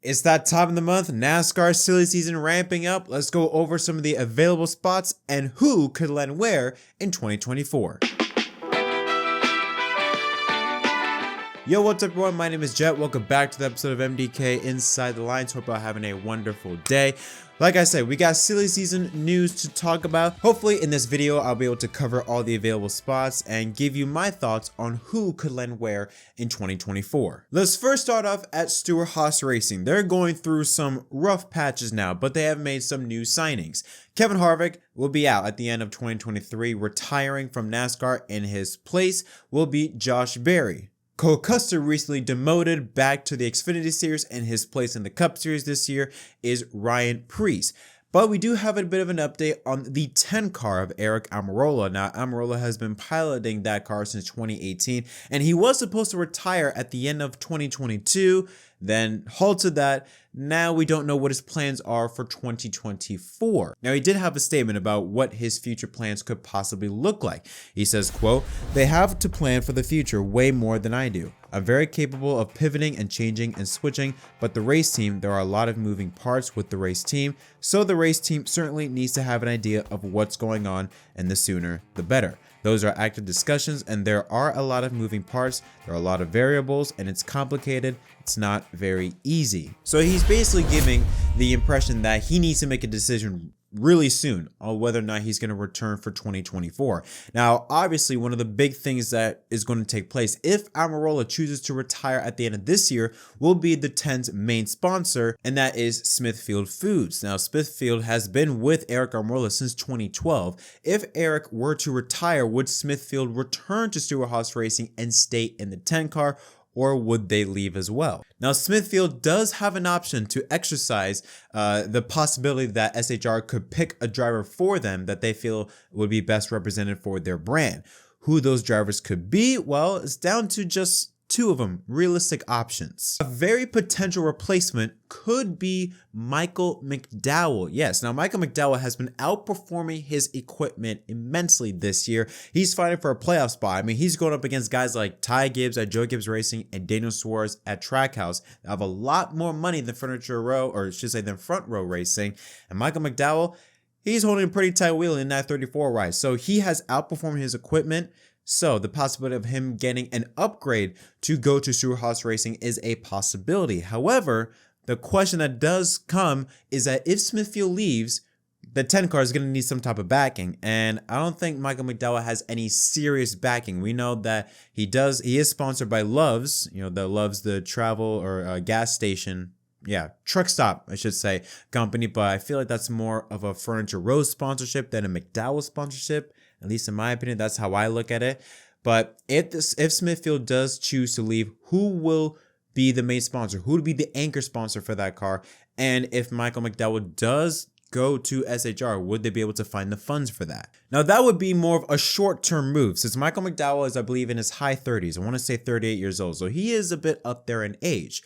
It's that time of the month, NASCAR silly season ramping up. Let's go over some of the available spots and who could land where in 2024. Yo, what's up everyone? My name is Jet. Welcome back to the episode of MDK Inside the Lines. Hope you're having a wonderful day. Like I said, we got silly season news to talk about. Hopefully in this video, I'll be able to cover all the available spots and give you my thoughts on who could land where in 2024. Let's first start off at Stewart-Haas Racing. They're going through some rough patches now, but they have made some new signings. Kevin Harvick will be out at the end of 2023, retiring from NASCAR. In his place will be Josh Berry. Cole Custer recently demoted back to the Xfinity Series, and his place in the Cup Series this year is Ryan Preece. But we do have a bit of an update on the 10 car of Aric Almirola. Now, Almirola has been piloting that car since 2018, and he was supposed to retire at the end of 2022, then halted that. Now we don't know what his plans are for 2024. Now, he did have a statement about what his future plans could possibly look like. He says, quote, "They have to plan for the future way more than I do. I'm very capable of pivoting and changing and switching, but the race team, there are a lot of moving parts with the race team, so the race team certainly needs to have an idea of what's going on, and the sooner the better. Those are active discussions, and there are a lot of moving parts, there are a lot of variables, and it's complicated. It's not very easy." So he's basically giving the impression that he needs to make a decision really soon on whether or not he's going to return for 2024. Now, obviously, one of the big things that is going to take place if Almirola chooses to retire at the end of this year will be the 10's main sponsor, and that is Smithfield Foods. Now, Smithfield has been with Aric Almirola since 2012. If Aric were to retire, would Smithfield return to Stewart-Haas Racing and stay in the 10 car? Or would they leave as well? Now, Smithfield does have an option to exercise the possibility that SHR could pick a driver for them that they feel would be best represented for their brand. Who those drivers could be? Well, it's down to just two of them, realistic options. A very potential replacement could be Michael McDowell. Yes, now Michael McDowell has been outperforming his equipment immensely this year. He's fighting for a playoff spot. I mean, he's going up against guys like Ty Gibbs at Gibbs Racing and Daniel Suarez at Trackhouse that have a lot more money than Furniture Row, or I should say than Front Row Racing. And Michael McDowell, he's holding a pretty tight wheel in that 34 ride. So he has outperformed his equipment. So the possibility of him getting an upgrade to go to Stewart-Haas Racing is a possibility. However, the question that does come is that if Smithfield leaves, the 10 car is going to need some type of backing. And I don't think Michael McDowell has any serious backing. We know that he is sponsored by Love's, the travel or gas station. Yeah, truck stop, I should say, company. But I feel like that's more of a Furniture Row sponsorship than a McDowell sponsorship. At least in my opinion, that's how I look at it. But if Smithfield does choose to leave, who will be the main sponsor? Who would be the anchor sponsor for that car? And if Michael McDowell does go to SHR, would they be able to find the funds for that? Now, that would be more of a short-term move, since Michael McDowell is, I believe, in his high 30s. I want to say 38 years old. So he is a bit up there in age.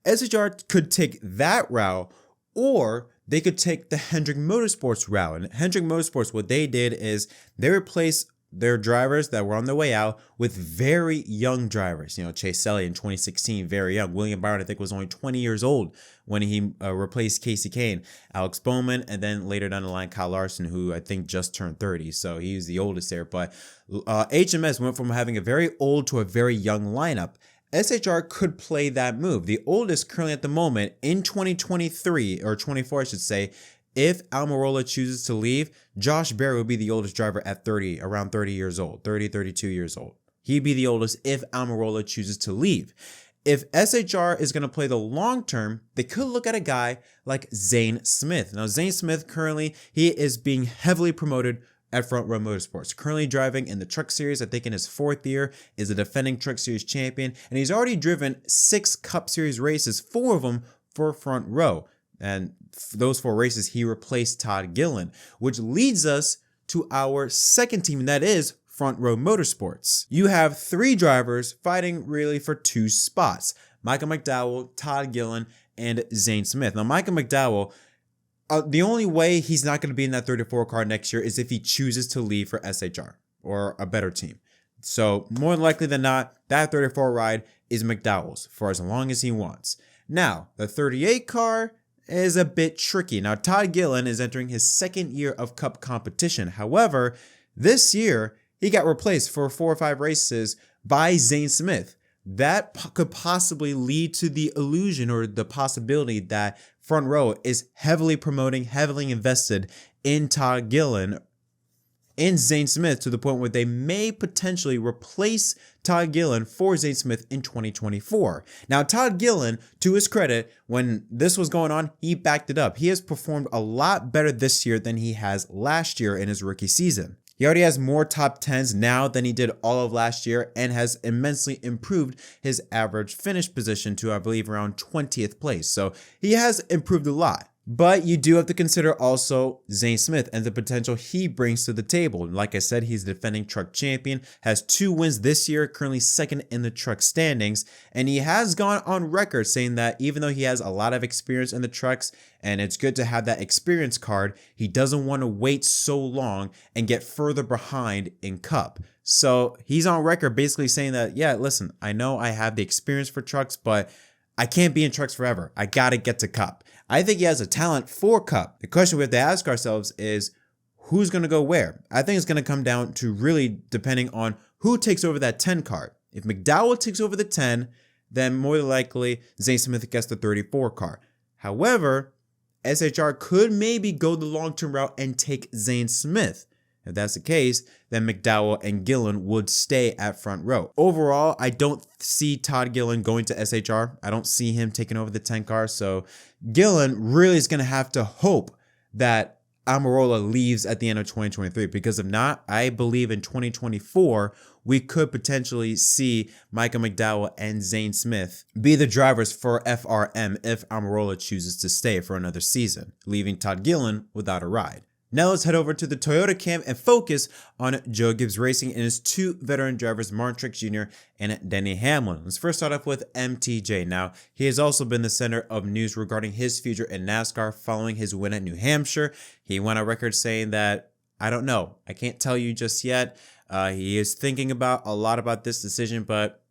SHR could take that route, or they could take the Hendrick Motorsports route. And Hendrick Motorsports, what they did is they replaced their drivers that were on their way out with very young drivers. Chase Elliott in 2016, very young. William Byron, I think, was only 20 years old when he replaced Casey Kane. Alex Bowman, and then later down the line, Kyle Larson, who I think just turned 30. So he's the oldest there. But HMS went from having a very old to a very young lineup. SHR could play that move. The oldest currently at the moment in 2023 or 24, I should say, if Almirola chooses to leave, Josh Berry would be the oldest driver at around 30 years old, 32 years old. He'd be the oldest if Almirola chooses to leave. If SHR is going to play the long term, they could look at a guy like Zane Smith. Now, Zane Smith currently, he is being heavily promoted at Row Motorsports, currently driving in the Truck Series. I think in his 4th year, is a defending Truck Series champion, and he's already driven 6 Cup Series races, 4 of them for Front Row. And for those 4 races, he replaced Todd Gillen, which leads us to our second team, and that is Front Row Motorsports. You have 3 drivers fighting really for 2 spots: Michael McDowell, Todd Gillen, and Zane Smith. Now, Michael McDowell, the only way he's not going to be in that 34 car next year is if he chooses to leave for SHR or a better team. So more likely than not, that 34 ride is McDowell's for as long as he wants. Now, the 38 car is a bit tricky. Now, Todd Gillen is entering his second year of Cup competition. However, this year, he got replaced for 4 or 5 races by Zane Smith. That could possibly lead to the illusion or the possibility that Front Row is heavily promoting, heavily invested in Todd Gillen and Zane Smith to the point where they may potentially replace Todd Gillen for Zane Smith in 2024. Now, Todd Gillen, to his credit, when this was going on, he backed it up. He has performed a lot better this year than he has last year in his rookie season. He already has more top 10s now than he did all of last year and has immensely improved his average finish position to, I believe, around 20th place. So he has improved a lot. But you do have to consider also Zane Smith and the potential he brings to the table. Like I said, he's the defending truck champion, has 2 wins this year, currently second in the truck standings, and he has gone on record saying that even though he has a lot of experience in the trucks and it's good to have that experience card, he doesn't want to wait so long and get further behind in Cup. So he's on record basically saying that, yeah, listen, I know I have the experience for trucks, but I can't be in trucks forever. I got to get to Cup. I think he has a talent for Cup. The question we have to ask ourselves is who's going to go where? I think it's going to come down to really depending on who takes over that 10 card. If McDowell takes over the 10, then more likely Zane Smith gets the 34 car. However, SHR could maybe go the long-term route and take Zane Smith. If that's the case, then McDowell and Gillen would stay at Front Row. Overall, I don't see Todd Gillen going to SHR. I don't see him taking over the 10 car. So Gillen really is going to have to hope that Almirola leaves at the end of 2023. Because if not, I believe in 2024, we could potentially see Michael McDowell and Zane Smith be the drivers for FRM if Almirola chooses to stay for another season, leaving Todd Gillen without a ride. Now let's head over to the Toyota camp and focus on Joe Gibbs Racing and his 2 veteran drivers, Martin Truex Jr. and Denny Hamlin. Let's first start off with MTJ. Now, he has also been the center of news regarding his future in NASCAR following his win at New Hampshire. He went on record saying that, I don't know, I can't tell you just yet. He is thinking about a lot about this decision, but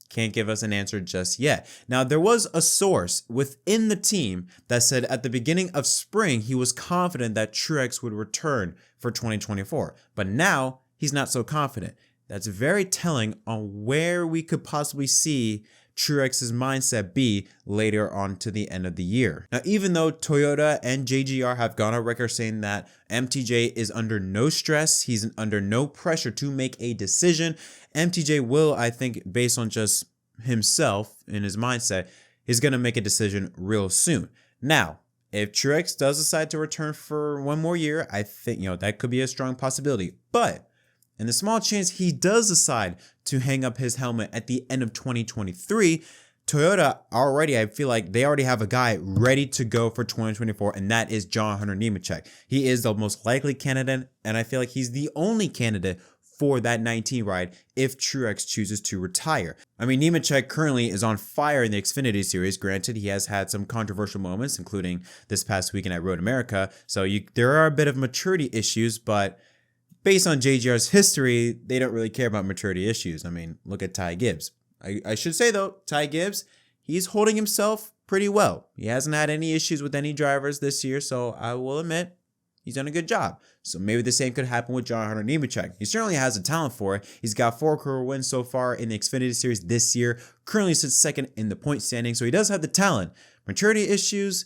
can't give us an answer just yet. Now, there was a source within the team that said at the beginning of spring, he was confident that Truex would return for 2024. But now, he's not so confident. That's very telling on where we could possibly see Truex's mindset be later on to the end of the year. Now, even though Toyota and JGR have gone on record saying that MTJ is under no stress, he's under no pressure to make a decision, MTJ will, I think, based on just himself and his mindset, is going to make a decision real soon. Now, if Truex does decide to return for 1 more year, I think, that could be a strong possibility. But in the small chance he does decide to hang up his helmet at the end of 2023, Toyota already, I feel like they already have a guy ready to go for 2024, and that is John Hunter Nemechek. He is the most likely candidate, and I feel like he's the only candidate for that 19 ride if Truex chooses to retire. I mean, Nemechek currently is on fire in the Xfinity Series. Granted, he has had some controversial moments, including this past weekend at Road America, so there are a bit of maturity issues, but based on JGR's history, they don't really care about maturity issues. I mean, look at Ty Gibbs. I should say, though, Ty Gibbs, he's holding himself pretty well. He hasn't had any issues with any drivers this year, so I will admit he's done a good job. So maybe the same could happen with John Hunter Nemechek. He certainly has the talent for it. He's got 4 career wins so far in the Xfinity Series this year, currently sits second in the point standing, so he does have the talent. Maturity issues,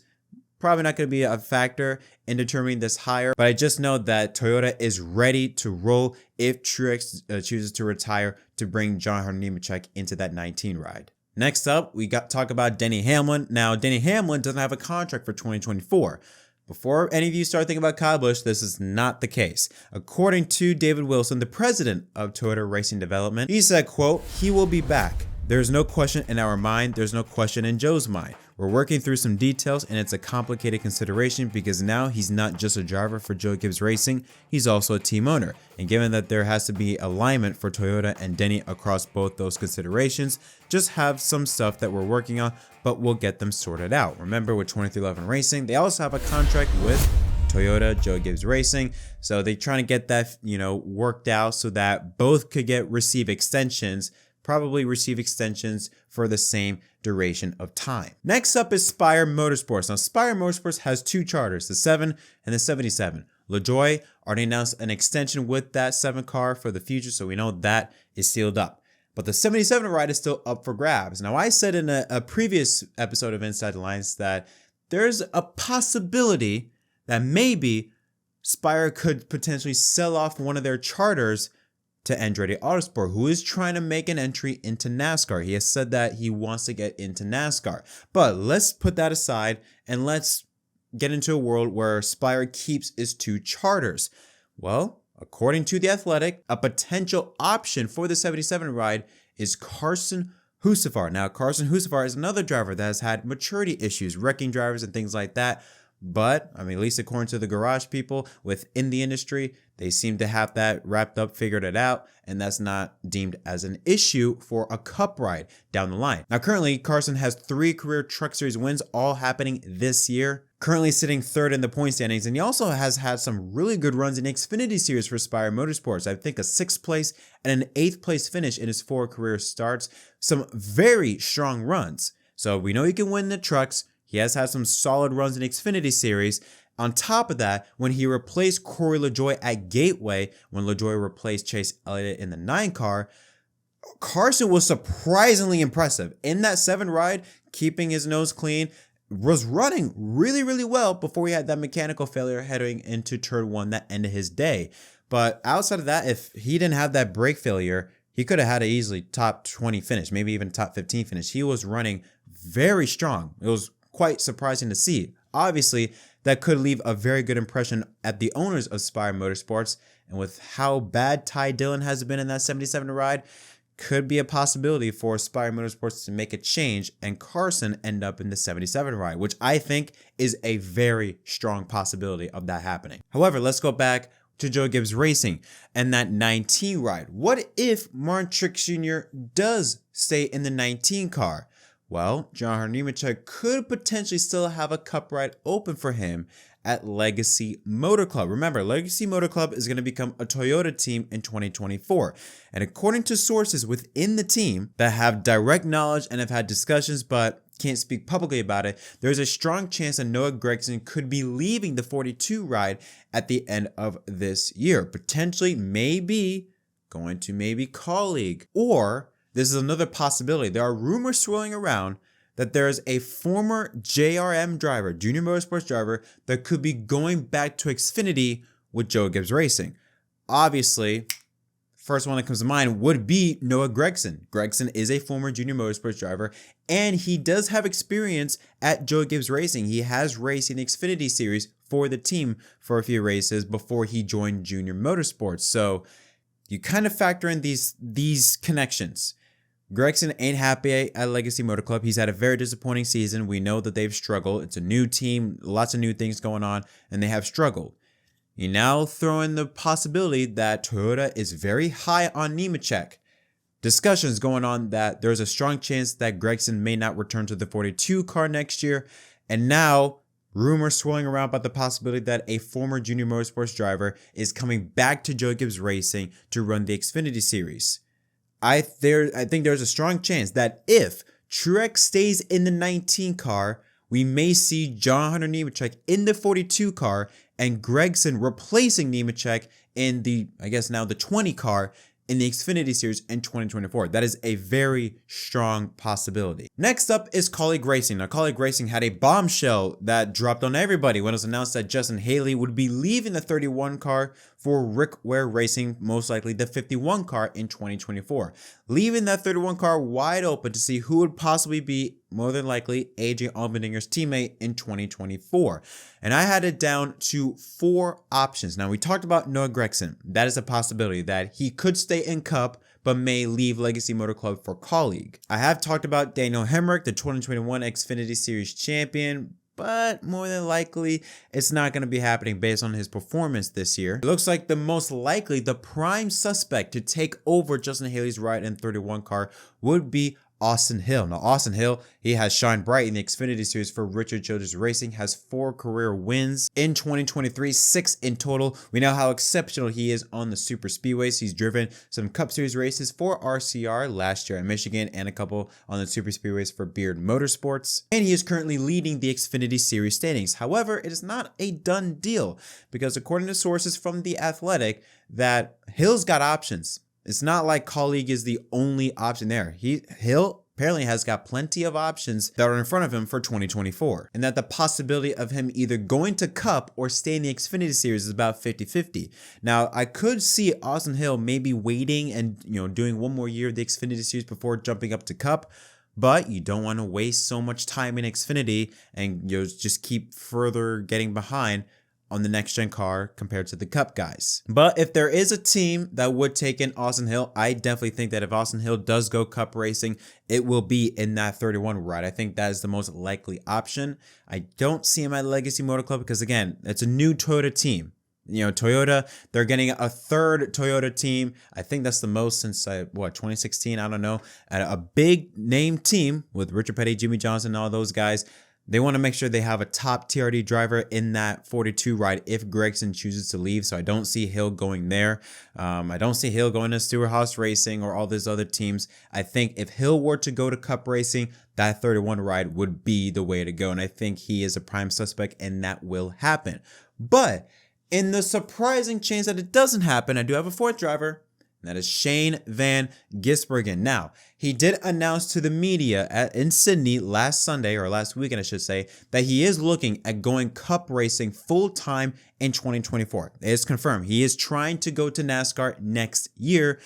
probably not going to be a factor in determining this hire, but I just know that Toyota is ready to roll if Truex chooses to retire to bring John Hunter Nemechek into that 19 ride. Next up, we got to talk about Denny Hamlin. Now, Denny Hamlin doesn't have a contract for 2024. Before any of you start thinking about Kyle Busch, this is not the case. According to David Wilson, the president of Toyota Racing Development, he said, quote, "He will be back. There's no question in our mind. There's no question in Joe's mind. We're working through some details, and it's a complicated consideration because now he's not just a driver for Joe Gibbs Racing, he's also a team owner. And given that there has to be alignment for Toyota and Denny across both those considerations, just have some stuff that we're working on, but we'll get them sorted out." Remember, with 2311 Racing, they also have a contract with Toyota, Joe Gibbs Racing, so they're trying to get that, worked out so that both could receive extensions probably receive extensions for the same duration of time. Next up is Spire Motorsports. Now, Spire Motorsports has two charters, the 7 and the 77. LaJoie already announced an extension with that 7 car for the future, so we know that is sealed up. But the 77 ride is still up for grabs. Now, I said in a previous episode of Inside the Lines that there's a possibility that maybe Spire could potentially sell off one of their charters to Andretti Autosport, who is trying to make an entry into NASCAR. He has said that he wants to get into NASCAR. But let's put that aside and let's get into a world where Spire keeps its 2 charters. Well, according to The Athletic, a potential option for the 77 ride is Carson Hocevar. Now, Carson Hocevar is another driver that has had maturity issues, wrecking drivers and things like that. But, I mean, at least according to the garage people within the industry, they seem to have that wrapped up, figured it out, and that's not deemed as an issue for a cup ride down the line. Now, currently, Carson has 3 career Truck Series wins, all happening this year. Currently sitting 3rd in the point standings, and he also has had some really good runs in the Xfinity Series for Spire Motorsports. I think a 6th place and an 8th place finish in his 4 career starts. Some very strong runs. So we know he can win the trucks. He has had some solid runs in the Xfinity Series. On top of that, when he replaced Corey LaJoie at Gateway, when LaJoie replaced Chase Elliott in the 9 car, Carson was surprisingly impressive. In that 7 ride, keeping his nose clean, was running really, really well before he had that mechanical failure heading into turn 1 that ended his day. But outside of that, if he didn't have that brake failure, he could have had an easily top 20 finish, maybe even top 15 finish. He was running very strong. It was quite surprising to see. Obviously, that could leave a very good impression at the owners of Spire Motorsports, and with how bad Ty Dillon has been in that 77 ride, could be a possibility for Spire Motorsports to make a change and Carson end up in the 77 ride, which I think is a very strong possibility of that happening. However, let's go back to Joe Gibbs Racing and that 19 ride. What if Martin Truex Jr. does stay in the 19 car? Well, John Nemechek could potentially still have a cup ride open for him at Legacy Motor Club. Remember, Legacy Motor Club is going to become a Toyota team in 2024. And according to sources within the team that have direct knowledge and have had discussions but can't speak publicly about it, there's a strong chance that Noah Gragson could be leaving the 42 ride at the end of this year. Potentially, maybe going to Kaulig, or this is another possibility. There are rumors swirling around that there is a former JRM driver, Junior Motorsports driver, that could be going back to Xfinity with Joe Gibbs Racing. Obviously, first one that comes to mind would be Noah Gragson. Gragson is a former Junior Motorsports driver, and he does have experience at Joe Gibbs Racing. He has raced in the Xfinity Series for the team for a few races before he joined Junior Motorsports. So you kind of factor in these connections. Gragson ain't happy at Legacy Motor Club. He's had a very disappointing season. We know that they've struggled. It's a new team, lots of new things going on, and they have struggled. You now throw in the possibility that Toyota is very high on Nemechek. Discussions going on that there's a strong chance that Gragson may not return to the 42 car next year. And now rumors swirling around about the possibility that a former Junior Motorsports driver is coming back to Joe Gibbs Racing to run the Xfinity Series. I think there's a strong chance that if Truex stays in the 19 car, we may see John Hunter Nemechek in the 42 car and Gragson replacing Nemechek in the, I guess now the 20 car in the Xfinity Series in 2024. That is a very strong possibility. Next up is Kaulig Racing. Now, Kaulig Racing had a bombshell that dropped on everybody when it was announced that Justin Haley would be leaving the 31 car for Rick Ware Racing, most likely the 51 car in 2024. Leaving that 31 car wide open to see who would possibly be, more than likely, AJ Allmendinger's teammate in 2024. And I had it down to 4 options. Now, we talked about Noah Gragson. That is a possibility that he could stay in Cup, but may leave Legacy Motor Club for Kaulig. I have talked about Daniel Hemrick, the 2021 Xfinity Series champion, but more than likely, it's not going to be happening based on his performance this year. It looks like the most likely, the prime suspect to take over Justin Haley's ride in 31 car would be Austin Hill. Now, Austin Hill, he has shined bright in the Xfinity Series for Richard Childress Racing, has 4 career wins in 2023, 6 in total. We know how exceptional he is on the super speedways. He's driven some Cup Series races for RCR last year in Michigan and a couple on the super speedways for Beard Motorsports. And he is currently leading the Xfinity Series standings. However, it is not a done deal because according to sources from The Athletic, that Hill's got options. It's not like Kaulig is the only option there. Hill apparently has got plenty of options that are in front of him for 2024. And that the possibility of him either going to Cup or stay in the Xfinity Series is about 50-50. Now, I could see Austin Hill maybe waiting and doing one more year of the Xfinity Series before jumping up to Cup. But you don't want to waste so much time in Xfinity and just keep further getting behind on the next gen car compared to the Cup guys. But if there is a team that would take in Austin Hill, I definitely think that if Austin Hill does go Cup racing, it will be in that 31 ride. I think that is the most likely option. I don't see him at Legacy Motor Club because again, it's a new Toyota team. Toyota, they're getting a 3rd Toyota team. I think that's the most since 2016. I don't know. And a big name team with Richard Petty, Jimmy Johnson, and all those guys. They want to make sure they have a top TRD driver in that 42 ride if Gragson chooses to leave. So I don't see Hill going there. I don't see Hill going to Stewart-Haas Racing or all these other teams. I think if Hill were to go to Cup racing, that 31 ride would be the way to go. And I think he is a prime suspect and that will happen. But in the surprising chance that it doesn't happen, I do have a 4th driver. That is Shane Van Gisbergen. Now, he did announce to the media in Sydney last Sunday, or last weekend I should say, that he is looking at going Cup racing full-time in 2024. It is confirmed. He is trying to go to NASCAR next year,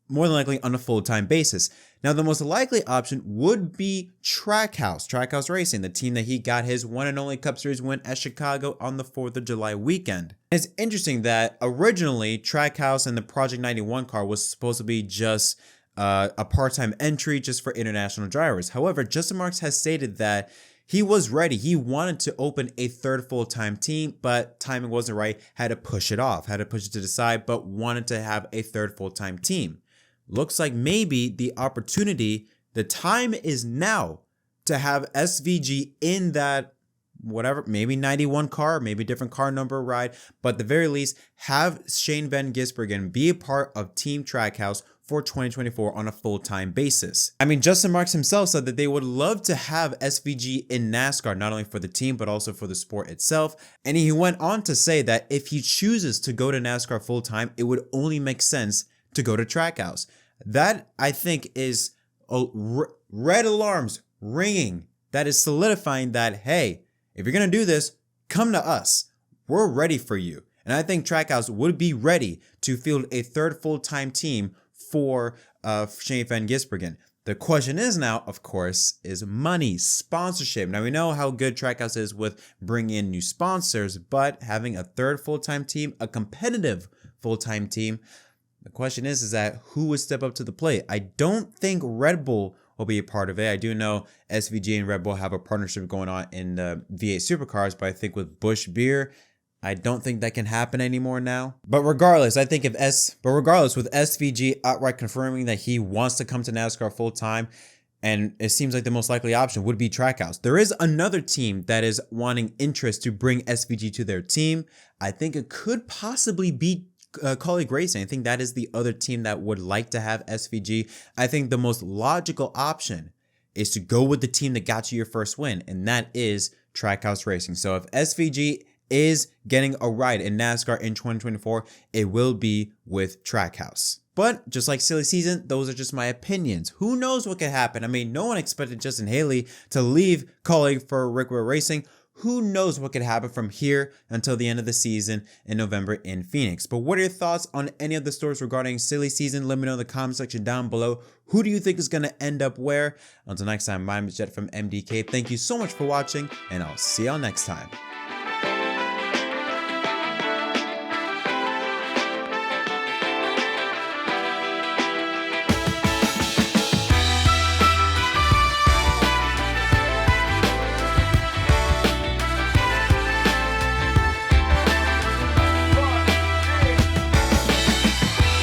more than likely on a full-time basis. Now, the most likely option would be Trackhouse Racing, the team that he got his one and only Cup Series win at Chicago on the 4th of July weekend. It's interesting that originally Trackhouse and the Project 91 car was supposed to be just a part-time entry just for international drivers. However, Justin Marks has stated that he was ready. He wanted to open a 3rd full-time team, but timing wasn't right. Had to push it off, had to push it to the side, but wanted to have a 3rd full-time team. Looks like maybe the time is now to have SVG in that whatever, maybe 91 car, maybe different car number ride, but at the very least, have Shane Van Gisbergen be a part of Team Trackhouse for 2024 on a full-time basis. I mean, Justin Marks himself said that they would love to have SVG in NASCAR, not only for the team, but also for the sport itself. And he went on to say that if he chooses to go to NASCAR full-time, it would only make sense to go to Trackhouse. That, I think, is red alarms ringing. That is solidifying that, hey, if you're going to do this, come to us. We're ready for you. And I think Trackhouse would be ready to field a 3rd full-time team for Shane Van Gisbergen. The question is now, of course, is money, sponsorship. Now, we know how good Trackhouse is with bringing in new sponsors, but having a 3rd full-time team, a competitive full-time team, the question is that who would step up to the plate? I don't think Red Bull will be a part of it. I do know SVG and Red Bull have a partnership going on in the V8 supercars, but I think with Busch Beer, I don't think that can happen anymore now. But regardless, I think with SVG outright confirming that he wants to come to NASCAR full time, and it seems like the most likely option would be Trackhouse. There is another team that is wanting interest to bring SVG to their team. I think it could possibly be Kaulig Racing. I think that is the other team that would like to have SVG. I think the most logical option is to go with the team that got you your first win, and that is Trackhouse Racing. So if SVG is getting a ride in NASCAR in 2024, it will be with Trackhouse. But just like silly season, those are just my opinions. Who knows what could happen? I mean, no one expected Justin Haley to leave Kaulig for Rickwood Racing. Who knows what could happen from here until the end of the season in November in Phoenix. But what are your thoughts on any of the stories regarding silly season? Let me know in the comment section down below. Who do you think is going to end up where? Until next time, my name is Jet from MDK. Thank you so much for watching, and I'll see y'all next time.